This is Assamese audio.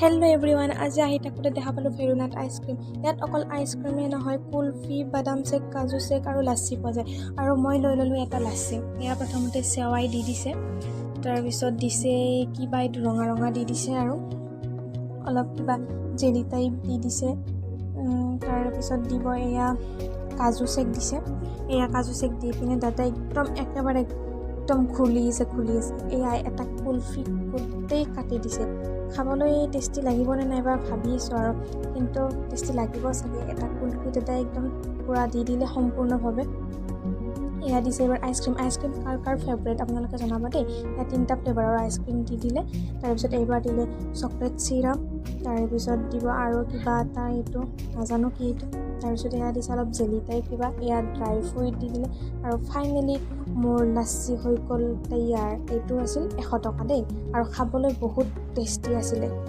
হেল্ল' এভৰিৱান, আজি আহি থাকোঁতে দেখা পালোঁ ভেৰুনাত আইচক্ৰীম। ইয়াত অকল আইচক্ৰীমেই নহয়, কুলফি, বাদাম চেক, কাজু চেক আৰু লাচ্ছি পোৱা যায়। আৰু মই লৈ ল'লোঁ এটা লাচ্ছি। ইয়াৰ প্ৰথমতে চেৱাই দি দিছে, তাৰপিছত দিছে কিবা এইটো ৰঙা ৰঙা দি দিছে আৰু অলপ কিবা জেলি টাইপ দি দিছে। তাৰপিছত দিব এয়া কাজু চেক দিছে। এয়া কাজু চেক দি পিনে দাদা একেবাৰে খুলি আছে। এয়া এটা কুলফি গোটেই কাটি দিছে। খাবলৈ টেষ্টি লাগিবনে নাইবা ভাবি আছোঁ আৰু, কিন্তু টেষ্টি লাগিব চাগে। এটা কুলফি দাদা একদম পূৰা দি দিলে সম্পূৰ্ণভাৱে। এয়া দিছে এইবাৰ আইচক্ৰীম কাৰ ফেভৰেট আপোনালোকে জনাব দেই। এয়া 3টা ফ্লেভাৰৰ আইচক্ৰীম দি দিলে। তাৰপিছত এইবাৰ দিলে চকলেট চিৰাপ, তাৰপিছত দিব আৰু কিবা এটা, এইটো নাজানো কি এইটো। তাৰপিছত এয়া দিছে অলপ জেলি টাইপ কিবা, এয়া ড্ৰাই ফ্ৰুইট দি দিলে। আৰু ফাইনেলি মোৰ লাচ্ছি হৈ গ'ল তৈয়াৰ। এইটো আছিল 100 টকা দেই, আৰু খাবলৈ বহুত টেষ্টি আছিলে।